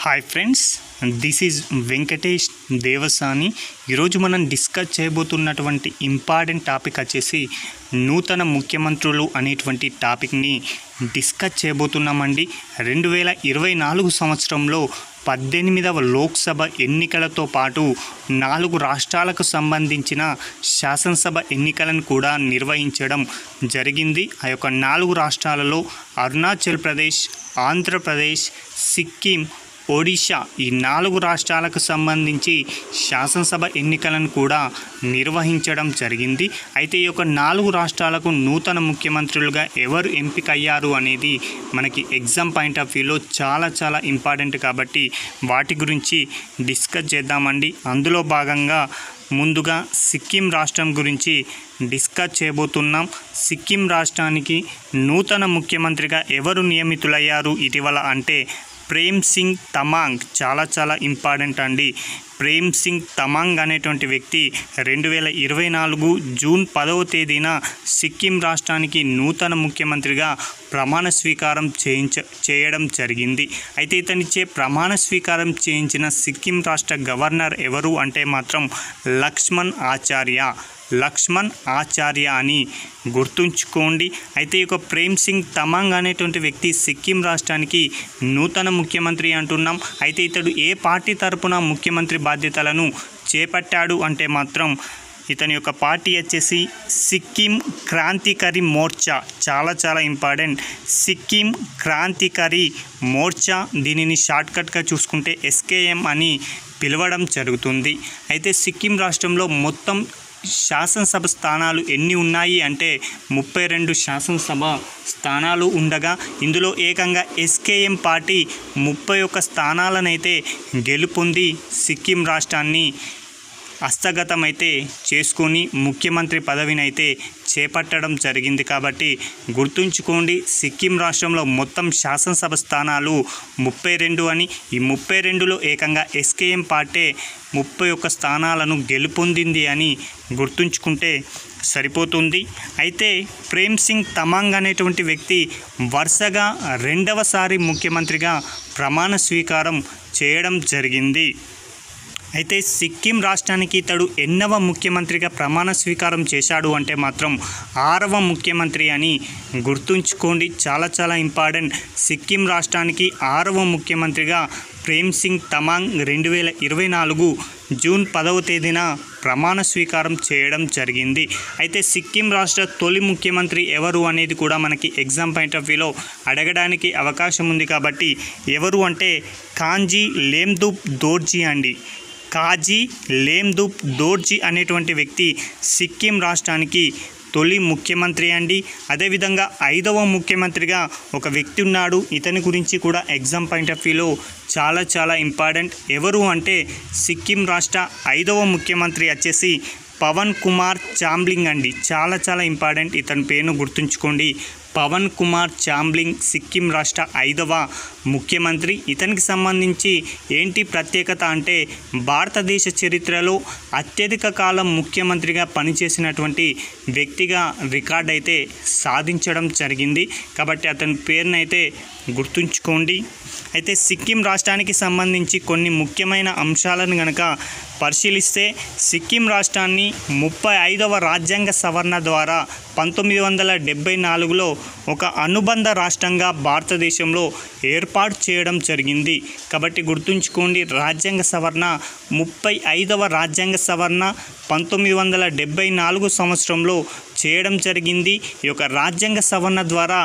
Hi friends, this is Venkatesh Devasani. ఈరోజు మనం discuss చేయబోతున్నటువంటి important topic వచ్చేసి నూతన ముఖ్యమంత్రులు అనేటువంటి టాపిక్ని డిస్కస్ చేయబోతున్నామండి. 2024 సంవత్సరంలో 18వ లోక్సభ ఎన్నికలతో పాటు 4 రాష్ట్రాలకు సంబంధించిన శాసనసభ ఎన్నికలను కూడా నిర్వహించడం జరిగింది. ఆ యొక్క 4 రాష్ట్రాలలో అరుణాచల్ ప్రదేశ్, ఆంధ్రప్రదేశ్, సిక్కిం, ఒడిషా ఈ 4 రాష్ట్రాలకు సంబంధించి శాసనసభ ఎన్నికలను కూడా నిర్వహించడం జరిగింది. అయితే ఈ యొక్క 4 రాష్ట్రాలకు నూతన ముఖ్యమంత్రులుగా ఎవరు ఎంపికయ్యారు అనేది మనకి ఎగ్జామ్ పాయింట్ ఆఫ్ వ్యూలో చాలా ఇంపార్టెంట్ కాబట్టి వాటి గురించి డిస్కస్ చేద్దామండి. అందులో భాగంగా ముందుగా సిక్కిం రాష్ట్రం గురించి డిస్కస్ చేయబోతున్నాం. సిక్కిం రాష్ట్రానికి నూతన ముఖ్యమంత్రిగా ఎవరు నియమితులయ్యారు ఇటీవల అంటే ప్రేమ్ సింగ్ తమాంగ్. చాలా ఇంపార్టెంట్ అండి. ప్రేమ్ సింగ్ తమాంగ్ అనేటువంటి వ్యక్తి 2024 జూన్ 10వ తేదీన సిక్కిం రాష్ట్రానికి నూతన ముఖ్యమంత్రిగా ప్రమాణ స్వీకారం చేయడం జరిగింది. అయితే ఇతనిచే ప్రమాణ స్వీకారం చేయించిన సిక్కిం రాష్ట్ర గవర్నర్ ఎవరు అంటే మాత్రం లక్ష్మణ్ ఆచార్య అని గుర్తుంచుకోండి. అయితే ఈ ప్రేమ్ సింగ్ తమాంగ్ అనేటువంటి వ్యక్తి సిక్కిం రాష్ట్రానికి నూతన ముఖ్యమంత్రి అంటున్నాం. అయితే ఇతడు ఏ పార్టీ తరపున ముఖ్యమంత్రి బాధ్యతలను చేపట్టాడు అంటే మాత్రం ఇతని యొక్క పార్టీ వచ్చేసి సిక్కిం క్రాంతికారి మోర్చా. చాలా ఇంపార్టెంట్. సిక్కిం క్రాంతికారి మోర్చా, దీనిని షార్ట్కట్గా చూసుకుంటే SKM అని పిలవడం జరుగుతుంది. అయితే సిక్కిం రాష్ట్రంలో మొత్తం శాసనసభ స్థానాలు ఎన్ని ఉన్నాయి అంటే 32 శాసనసభ స్థానాలు ఉండగా ఇందులో ఏకంగా SKM పార్టీ 31 స్థానాలనైతే గెలుపొంది సిక్కిం రాష్ట్రాన్ని హస్తగతమైతే చేసుకొని ముఖ్యమంత్రి పదవినైతే చేపట్టడం జరిగింది. కాబట్టి గుర్తుంచుకోండి, సిక్కిం రాష్ట్రంలో మొత్తం శాసనసభ స్థానాలు 32 అని. ఈ 32లో ఏకంగా SKM పార్టీ 31 స్థానాలను గెలుపొందింది అని గుర్తుంచుకుంటే సరిపోతుంది. అయితే ప్రేమ్ సింగ్ తమాంగ్ అనేటువంటి వ్యక్తి వరుసగా 2వసారి ముఖ్యమంత్రిగా ప్రమాణ స్వీకారం చేయడం జరిగింది. అయితే సిక్కిం రాష్ట్రానికి ఇతడు ఎన్నవ ముఖ్యమంత్రిగా ప్రమాణ స్వీకారం చేశాడు అంటే మాత్రం 6వ ముఖ్యమంత్రి అని గుర్తుంచుకోండి. చాలా ఇంపార్టెంట్. సిక్కిం రాష్ట్రానికి 6వ ముఖ్యమంత్రిగా ప్రేమ్ సింగ్ తమాంగ్ 2024 జూన్ 10వ తేదీన ప్రమాణ స్వీకారం చేయడం జరిగింది. అయితే సిక్కిం రాష్ట్ర తొలి ముఖ్యమంత్రి ఎవరు అనేది కూడా మనకి ఎగ్జామ్ పాయింట్ ఆఫ్ వ్యూలో అడగడానికి అవకాశం ఉంది. కాబట్టి ఎవరు అంటే కాంజీ లేమ్దుప్ దోర్జీ అండి. కాజీ లేమ్దుప్ దోర్జీ అనేటువంటి వ్యక్తి సిక్కిం రాష్ట్రానికి తొలి ముఖ్యమంత్రి అండి. అదేవిధంగా 5వ ముఖ్యమంత్రిగా ఒక వ్యక్తి ఉన్నాడు. ఇతని గురించి కూడా ఎగ్జామ్ పాయింట్ ఆఫ్ వ్యూలో చాలా ఇంపార్టెంట్. ఎవరు అంటే సిక్కిం రాష్ట్ర 5వ ముఖ్యమంత్రి వచ్చేసి పవన్ కుమార్ చామ్లింగ్ అండి. చాలా ఇంపార్టెంట్. ఇతని పేరును గుర్తుంచుకోండి. పవన్ కుమార్ చామ్లింగ్ సిక్కిం రాష్ట్ర 5వ ముఖ్యమంత్రి. ఇతనికి సంబంధించి ఏంటి ప్రత్యేకత అంటే భారతదేశ చరిత్రలో అత్యధిక కాలం ముఖ్యమంత్రిగా పనిచేసినటువంటి వ్యక్తిగా రికార్డ్ అయితే సాధించడం జరిగింది. కాబట్టి అతని పేరునైతే గుర్తుంచుకోండి. అయితే సిక్కిం రాష్ట్రానికి సంబంధించి కొన్ని ముఖ్యమైన అంశాలను కనుక పరిశీలిస్తే సిక్కిం రాష్ట్రాన్ని 35వ రాజ్యాంగ సవరణ ద్వారా 1974లో ఒక అనుబంధ రాష్ట్రంగా భారతదేశంలో ఏర్పాటు చేయడం జరిగింది. కాబట్టి గుర్తుంచుకోండి, రాజ్యాంగ సవరణ 35వ రాజ్యాంగ సవరణ 1974 సంవత్సరంలో చేయడం జరిగింది. ఈ యొక్క రాజ్యాంగ సవరణ ద్వారా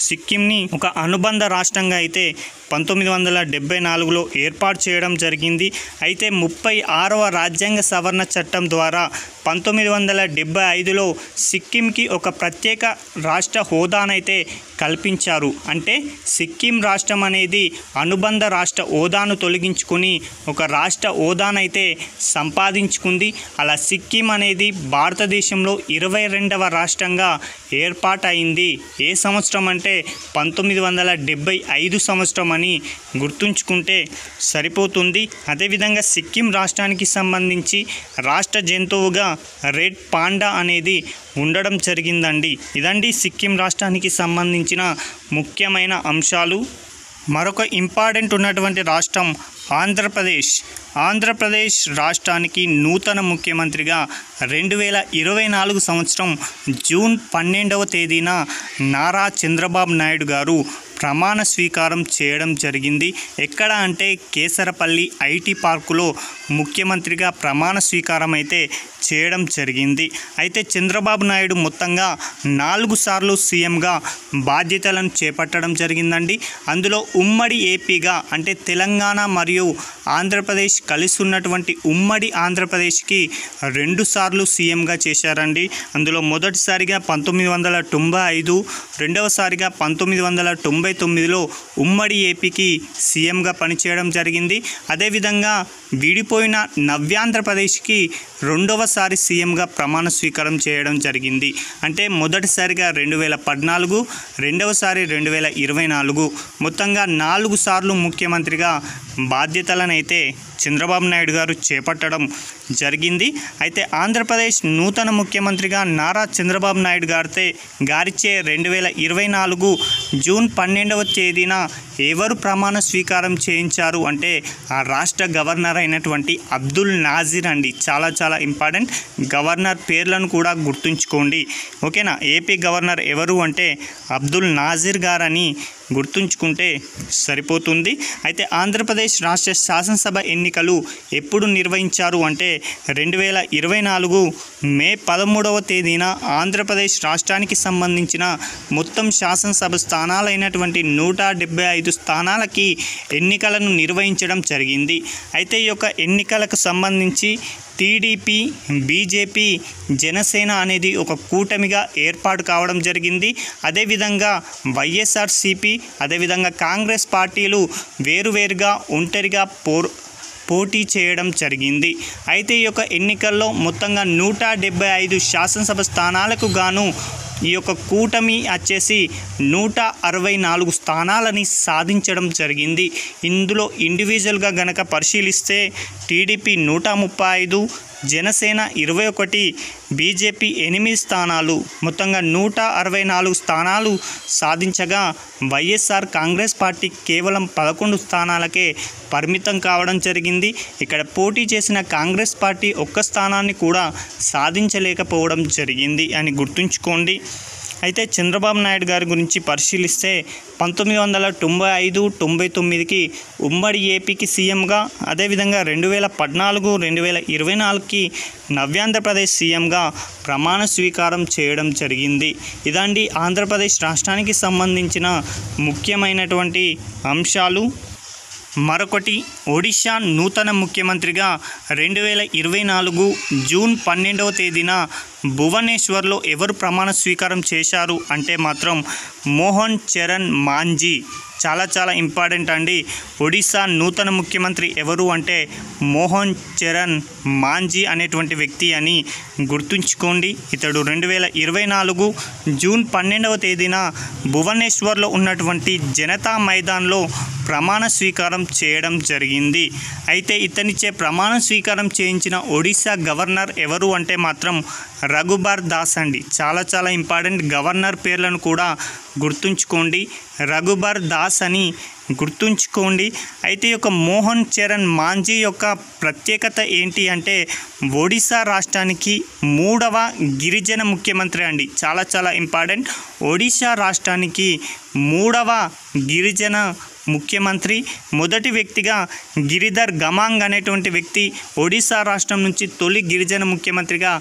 సిక్కింని ఒక అనుబంధ రాష్ట్రంగా అయితే 1974లో ఏర్పాటు చేయడం జరిగింది. అయితే 36వ రాజ్యాంగ సవరణ చట్టం ద్వారా 1975లో సిక్కింకి ఒక ప్రత్యేక రాష్ట్ర హోదానైతే కల్పించారు. అంటే సిక్కిం రాష్ట్రం అనేది అనుబంధ రాష్ట్ర హోదాను తొలగించుకొని ఒక రాష్ట్ర హోదానైతే సంపాదించుకుంది. అలా సిక్కిం అనేది భారతదేశంలో 22వ రాష్ట్రంగా ఏర్పాటైంది. ఏ సంవత్సరం అంటే 1975 సంవత్సరం అని గుర్తుంచుకుంటే సరిపోతుంది. అదేవిధంగా సిక్కిం రాష్ట్రానికి సంబంధించి రాష్ట్ర జంతువుగా రెడ్ పాండా అనేది ఉండడం జరిగిందండి. ఇదండి సిక్కిం రాష్ట్రానికి సంబంధించిన ముఖ్యమైన అంశాలు. మరొక ఇంపార్టెంట్ ఉన్నటువంటి రాష్ట్రం ఆంధ్రప్రదేశ్ రాష్ట్రానికి నూతన ముఖ్యమంత్రిగా 2024 సంవత్సరం జూన్ 12వ తేదీన నారా చంద్రబాబు నాయుడు గారు ప్రమాణ స్వీకారం చేయడం జరిగింది. ఎక్కడ అంటే కేసరపల్లి ఐటీ పార్కులో ముఖ్యమంత్రిగా ప్రమాణ స్వీకారం అయితే చేయడం జరిగింది. అయితే చంద్రబాబు నాయుడు మొత్తంగా 4 సార్లు సీఎంగా బాధ్యతలను చేపట్టడం జరిగిందండి. అందులో ఉమ్మడి ఏపీగా అంటే తెలంగాణ మరియు ఆంధ్రప్రదేశ్ కలిసి ఉన్నటువంటి ఉమ్మడి ఆంధ్రప్రదేశ్కి 2 సార్లు సీఎంగా చేశారండి. అందులో మొదటిసారిగా 1995, రెండవసారిగా 1999లో ఉమ్మడి ఏపీకి సీఎంగా పనిచేయడం జరిగింది. అదేవిధంగా విడిపోయిన నవ్యాంధ్రప్రదేశ్కి రెండవసారి సీఎంగా ప్రమాణ స్వీకారం చేయడం జరిగింది. అంటే మొదటిసారిగా 2014, రెండవసారి 2024, మొత్తంగా 4 సార్లు ముఖ్యమంత్రిగా బాధ్యతలనైతే చంద్రబాబు నాయుడు గారు చేపట్టడం జరిగింది. అయితే ఆంధ్రప్రదేశ్ నూతన ముఖ్యమంత్రిగా నారా చంద్రబాబు నాయుడు గారిచే 2024 జూన్ 12వ తేదీన ఎవరు ప్రమాణ స్వీకారం చేయించారు అంటే ఆ రాష్ట్ర గవర్నర్ అయినటువంటి అబ్దుల్ నాజీర్ అండి. చాలా చాలా ఇంపార్టెంట్. గవర్నర్ పేర్లను కూడా గుర్తుంచుకోండి, ఓకేనా. ఏపీ గవర్నర్ ఎవరు అంటే అబ్దుల్ నాజీర్ గారని గుర్తుంచుకుంటే సరిపోతుంది. అయితే ఆంధ్రప్రదేశ్ రాష్ట్ర శాసనసభ ఎన్నికలు ఎప్పుడు నిర్వహించారు అంటే 2024 మే 13వ తేదీన ఆంధ్రప్రదేశ్ రాష్ట్రానికి సంబంధించిన మొత్తం శాసనసభ స్థానాలైనటువంటి 175 స్థానాలకి ఎన్నికలను నిర్వహించడం జరిగింది. అయితే ఈ యొక్క ఎన్నికలకు సంబంధించి టీడీపీ, బీజేపీ, జనసేన అనేది ఒక కూటమిగా ఏర్పాటు కావడం జరిగింది. అదేవిధంగా వైఎస్ఆర్సీపీ, అదేవిధంగా కాంగ్రెస్ పార్టీలు వేరువేరుగా ఒంటరిగా పోటీ చేయడం జరిగింది. అయితే ఈ యొక్క ఎన్నికల్లో మొత్తంగా 175 శాసనసభ స్థానాలకు గాను ఈ యొక్క కూటమి వచ్చేసి 164 స్థానాలని సాధించడం జరిగింది. ఇందులో ఇండివిజువల్గా గనక పరిశీలిస్తే టీడీపీ 135, జనసేన 21, బీజేపీ 8 స్థానాలు, మొత్తంగా 164 స్థానాలు సాధించగా వైఎస్ఆర్ కాంగ్రెస్ పార్టీ కేవలం 11 స్థానాలకే పరిమితం కావడం జరిగింది. ఇక్కడ పోటీ చేసిన కాంగ్రెస్ పార్టీ ఒక్క స్థానాన్ని కూడా సాధించలేకపోవడం జరిగింది అని గుర్తుంచుకోండి. అయితే చంద్రబాబు నాయుడు గారి గురించి పరిశీలిస్తే 1995, 99కి ఉమ్మడి ఏపీకి సీఎంగా, అదేవిధంగా 2014, 2024కి నవ్యాంధ్రప్రదేశ్ సీఎంగా ప్రమాణ స్వీకారం చేయడం జరిగింది. ఇదండి ఆంధ్రప్రదేశ్ రాష్ట్రానికి సంబంధించిన ముఖ్యమైనటువంటి అంశాలు. మరొకటి, ఒడిషా నూతన ముఖ్యమంత్రిగా 2024 జూన్ 12వ తేదీన భువనేశ్వర్లో ఎవరు ప్రమాణ స్వీకారం చేశారు అంటే మాత్రం మోహన్ చరణ్ మాంఝీ. చాలా చాలా ఇంపార్టెంట్ అండి. ఒడిశా నూతన ముఖ్యమంత్రి ఎవరు అంటే మోహన్ చరణ్ మాంఝీ అనేటువంటి వ్యక్తి అని గుర్తుంచుకోండి. ఇతడు 2024 జూన్ 12వ తేదీన భువనేశ్వర్లో ఉన్నటువంటి జనతా మైదాన్లో ప్రమాణ స్వీకారం చేయడం జరిగింది. అయితే ఇతనిచే ప్రమాణ స్వీకారం చేయించిన ఒడిశా గవర్నర్ ఎవరు అంటే మాత్రం రఘుబర్ దాస్ అండి. చాలా చాలా ఇంపార్టెంట్. గవర్నర్ పేర్లను కూడా గుర్తుంచుకోండి, రఘుబర్ దాస్ అని గుర్తుంచుకోండి. అయితే ఈ యొక్క మోహన్ చరణ్ మాంఝీ యొక్క ప్రత్యేకత ఏంటి అంటే ఒడిశా రాష్ట్రానికి 3వ గిరిజన ముఖ్యమంత్రి అండి. చాలా చాలా ఇంపార్టెంట్. ఒడిశా రాష్ట్రానికి 3వ గిరిజన ముఖ్యమంత్రి. మొదటి వ్యక్తిగా గిరిధర్ గమాంగ్ అనేటువంటి వ్యక్తి ఒడిశా రాష్ట్రం నుంచి తొలి గిరిజన ముఖ్యమంత్రిగా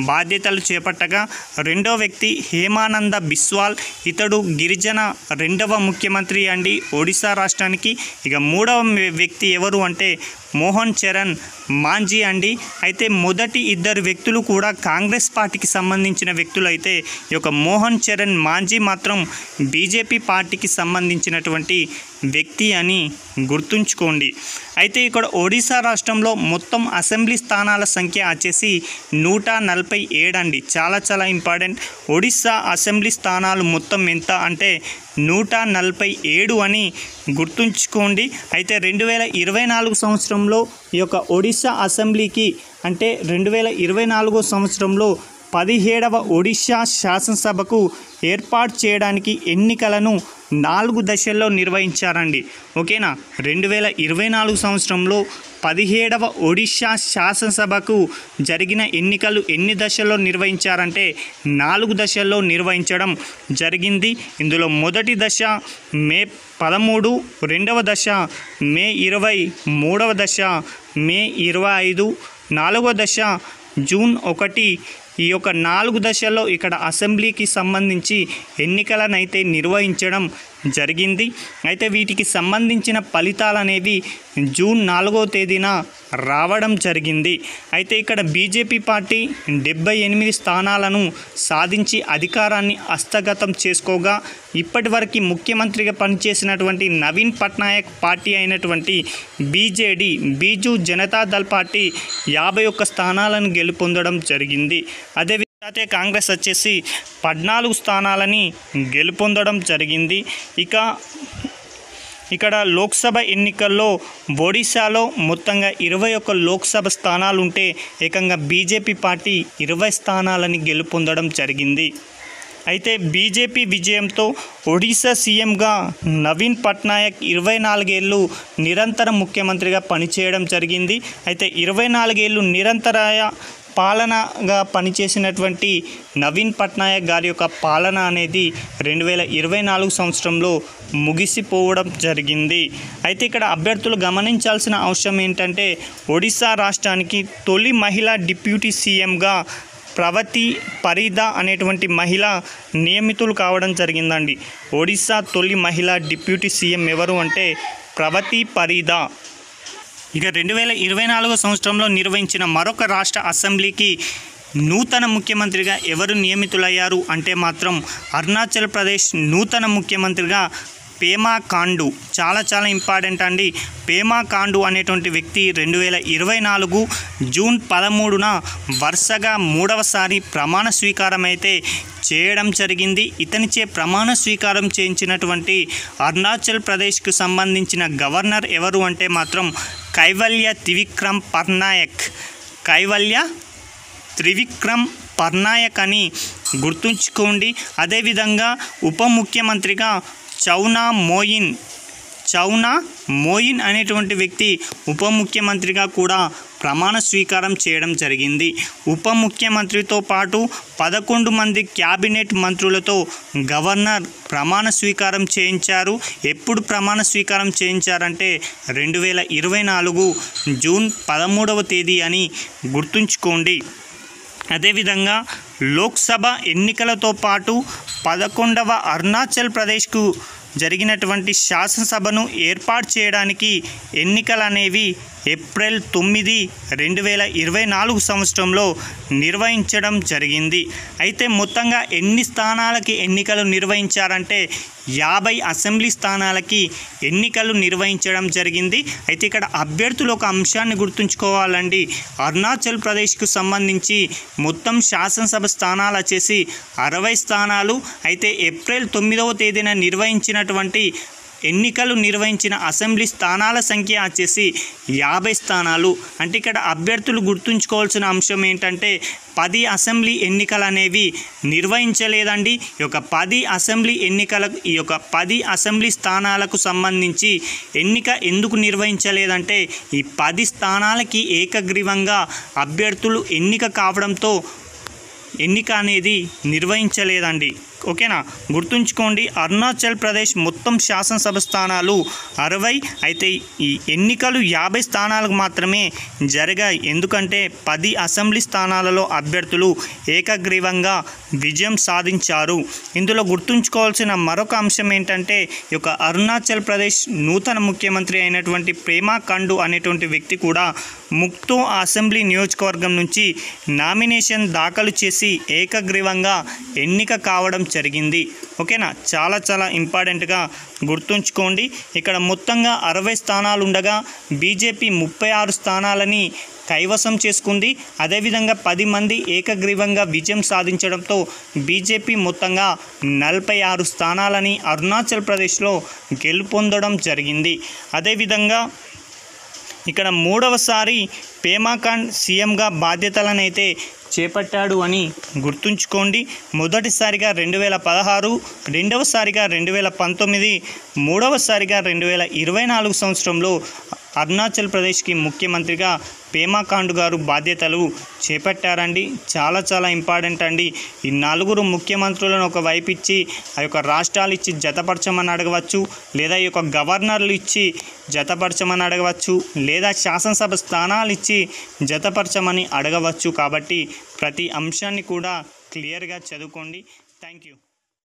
బాధ్యతలు చేపట్టగా, రెండో వ్యక్తి హేమానంద బిస్వాల్, ఇతడు గిరిజన 2వ ముఖ్యమంత్రి అండి ఒడిశా రాష్ట్రానికి. ఇక 3వ వ్యక్తి ఎవరు అంటే మోహన్ చరణ్ మాంఝీ అండి. అయితే మొదటి 2 వ్యక్తులు కూడా కాంగ్రెస్ పార్టీకి సంబంధించిన వ్యక్తులు అయితే ఈ యొక్క మోహన్ చరణ్ మాంఝీ మాత్రం బీజేపీ పార్టీకి సంబంధించినటువంటి వ్యక్తి అని గుర్తుంచుకోండి. అయితే ఇక్కడ ఒడిశా రాష్ట్రంలో మొత్తం అసెంబ్లీ స్థానాల సంఖ్య వచ్చేసి 147 అండి. చాలా చాలా ఇంపార్టెంట్. ఒడిశా అసెంబ్లీ స్థానాలు మొత్తం ఎంత అంటే 147 అని గుర్తుంచుకోండి. అయితే 2024 సంవత్సరంలో ఈ యొక్క ఒడిశా అసెంబ్లీకి అంటే 2024 సంవత్సరంలో 17వ ఒడిశా శాసనసభకు ఏర్పాటు చేయడానికి ఎన్నికలను 4 దశల్లో నిర్వహించారండి. ఓకేనా, 2024 సంవత్సరంలో 17వ ఒడిశా శాసనసభకు జరిగిన ఎన్నికలు ఎన్ని దశల్లో నిర్వహించారంటే 4 దశల్లో నిర్వహించడం జరిగింది. ఇందులో మొదటి దశ మే 13, రెండవ దశ మే 20, మూడవ దశ మే 25, నాలుగవ దశ జూన్ 1. ఈ యొక్క 4 దశల్లో ఇక్కడ అసెంబ్లీకి సంబంధించి ఎన్నికలనైతే నిర్వహించడం జరిగింది. అయితే వీటికి సంబంధించిన ఫలితాలు అనేవి జూన్ 4వ తేదీన రావడం జరిగింది. అయితే ఇక్కడ బీజేపీ పార్టీ 78 స్థానాలను సాధించి అధికారాన్ని హస్తగతం చేసుకోగా ఇప్పటివరకు ముఖ్యమంత్రిగా పనిచేసినటువంటి నవీన్ పట్నాయక్ పార్టీ అయినటువంటి బీజేడీ బీజు జనతాదళ్ పార్టీ 51 స్థానాలను గెలుపొందడం జరిగింది. అదే జాతీయ కాంగ్రెస్ వచ్చేసి 14 స్థానాలని గెలుపొందడం జరిగింది. ఇక్కడ లోక్సభ ఎన్నికల్లో ఒడిశాలో మొత్తంగా 21 లోక్సభ స్థానాలు ఉంటే ఏకంగా బీజేపీ పార్టీ 20 స్థానాలని గెలుపొందడం జరిగింది. అయితే బీజేపీ విజయంతో ఒడిశా సీఎంగా నవీన్ పట్నాయక్ 24 ఏళ్ళు నిరంతర ముఖ్యమంత్రిగా పనిచేయడం జరిగింది. అయితే 24 ఏళ్ళు నిరంతరాయ పాలనగా పనిచేసినటువంటి నవీన్ పట్నాయక్ గారి యొక్క పాలన అనేది 2024 సంవత్సరంలో ముగిసిపోవడం జరిగింది. అయితే ఇక్కడ అభ్యర్థులు గమనించాల్సిన అవసరం ఏంటంటే ఒడిశా రాష్ట్రానికి తొలి మహిళా డిప్యూటీ సీఎంగా ప్రవతి పరిదా అనేటువంటి మహిళ నియమితులు కావడం జరిగిందండి. ఒడిశా తొలి మహిళా డిప్యూటీ సీఎం ఎవరు అంటే ప్రవతి పరిదా. ఇక 2024 సంవత్సరంలో నిర్వహించిన మరొక రాష్ట్ర అసెంబ్లీకి నూతన ముఖ్యమంత్రిగా ఎవరు నియమితులయ్యారు అంటే మాత్రం అరుణాచల్ ప్రదేశ్ నూతన ముఖ్యమంత్రిగా పేమా ఖాండు. చాలా ఇంపార్టెంట్ అండి. పేమా ఖాండు అనేటువంటి వ్యక్తి 2024 జూన్ 13న వరుసగా 3వసారి ప్రమాణ స్వీకారం అయితే చేయడం జరిగింది. ఇతనిచే ప్రమాణ స్వీకారం చేయించినటువంటి అరుణాచల్ ప్రదేశ్కు సంబంధించిన గవర్నర్ ఎవరు అంటే మాత్రం కైవల్య త్రివిక్రమ్ పర్నాయక్ అని గుర్తుంచుకోండి. అదేవిధంగా ఉప ముఖ్యమంత్రిగా చౌనా మోయిన్ అనేటువంటి వ్యక్తి ఉప ముఖ్యమంత్రిగా కూడా ప్రమాణ స్వీకారం చేయడం జరిగింది. ఉప ముఖ్యమంత్రితో పాటు 11 మంది క్యాబినెట్ మంత్రులతో గవర్నర్ ప్రమాణ స్వీకారం చేయించారు. ఎప్పుడు ప్రమాణ స్వీకారం చేయించారంటే 2024 జూన్ 13వ తేదీ అని గుర్తుంచుకోండి. అదేవిధంగా లోక్సభ ఎన్నికలతో పాటు 11వ అరుణాచల్ ప్రదేశ్కు జరిగినటువంటి శాసనసభను ఏర్పాటు చేయడానికి ఎన్నికలు అనేవి ఏప్రిల్ 9, 2024 సంవత్సరంలో నిర్వహించడం జరిగింది. అయితే మొత్తంగా ఎన్ని స్థానాలకి ఎన్నికలు నిర్వహించారంటే 50 అసెంబ్లీ స్థానాలకి ఎన్నికలు నిర్వహించడం జరిగింది. అయితే ఇక్కడ అభ్యర్థులు ఒక అంశాన్ని గుర్తుంచుకోవాలండి. అరుణాచల్ ప్రదేశ్కు సంబంధించి మొత్తం శాసనసభ స్థానాలు వచ్చేసి 60 స్థానాలు. అయితే ఏప్రిల్ 9వ తేదీన నిర్వహించినటువంటి ఎన్నికలు నిర్వహించిన అసెంబ్లీ స్థానాల సంఖ్య వచ్చేసి 50 స్థానాలు. అంటే ఇక్కడ అభ్యర్థులు గుర్తుంచుకోవాల్సిన అంశం ఏంటంటే 10 అసెంబ్లీ ఎన్నికలు అనేవి నిర్వహించలేదండి. ఈ యొక్క 10 అసెంబ్లీ స్థానాలకు సంబంధించి ఎన్నిక ఎందుకు నిర్వహించలేదంటే ఈ 10 స్థానాలకి ఏకగ్రీవంగా అభ్యర్థులు ఎన్నిక కావడంతో ఎన్నిక అనేది నిర్వహించలేదండి. ఓకేనా, గుర్తుంచుకోండి. అరుణాచల్ ప్రదేశ్ మొత్తం శాసనసభ స్థానాలు 60. అయితే ఈ ఎన్నికలు 50 స్థానాలకు మాత్రమే జరిగాయి. ఎందుకంటే 10 అసెంబ్లీ స్థానాలలో అభ్యర్థులు ఏకగ్రీవంగా విజయం సాధించారు. ఇందులో గుర్తుంచుకోవాల్సిన మరొక అంశం ఏంటంటే ఈ యొక్క అరుణాచల్ ప్రదేశ్ నూతన ముఖ్యమంత్రి అయినటువంటి పేమా ఖాండు అనేటువంటి వ్యక్తి కూడా ముక్తో అసెంబ్లీ నియోజకవర్గం నుంచి నామినేషన్ దాఖలు చేసి ఏకగ్రీవంగా ఎన్నిక కావడం జరిగింది. ఓకేనా, చాలా ఇంపార్టెంట్గా గుర్తుంచుకోండి. ఇక్కడ మొత్తంగా 60 స్థానాలు ఉండగా బీజేపీ 36 స్థానాలని కైవసం చేసుకుంది. అదేవిధంగా 10 మంది ఏకగ్రీవంగా విజయం సాధించడంతో బీజేపీ మొత్తంగా 46 స్థానాలని అరుణాచల్ ప్రదేశ్లో గెలుపొందడం జరిగింది. అదేవిధంగా ఇక్కడ మూడవసారి పేమా ఖండ్ సీఎంగా బాధ్యతలనైతే చేపట్టాడు అని గుర్తుంచుకోండి. మొదటిసారిగా 2016, రెండవసారిగా 2019, మూడవసారిగా 2024 సంవత్సరంలో అరుణాచల్ ప్రదేశ్కి ముఖ్యమంత్రిగా పేమా ఖండ్ గారు బాధ్యతలు చేపట్టారండి. చాలా ఇంపార్టెంట్ అండి. ఈ 4 ముఖ్యమంత్రులను ఒక వైపు ఇచ్చి ఆ యొక్క రాష్ట్రాలు ఇచ్చి జతపరచమని అడగవచ్చు, లేదా ఈ యొక్క గవర్నర్లు ఇచ్చి జతపరచమని అడగవచ్చు, లేదా శాసనసభ స్థానాలు ఇచ్చి జతపరచమని అడగవచ్చు. కాబట్టి ప్రతి అంశాన్ని కూడా క్లియర్గా చదువుకోండి. Thank you.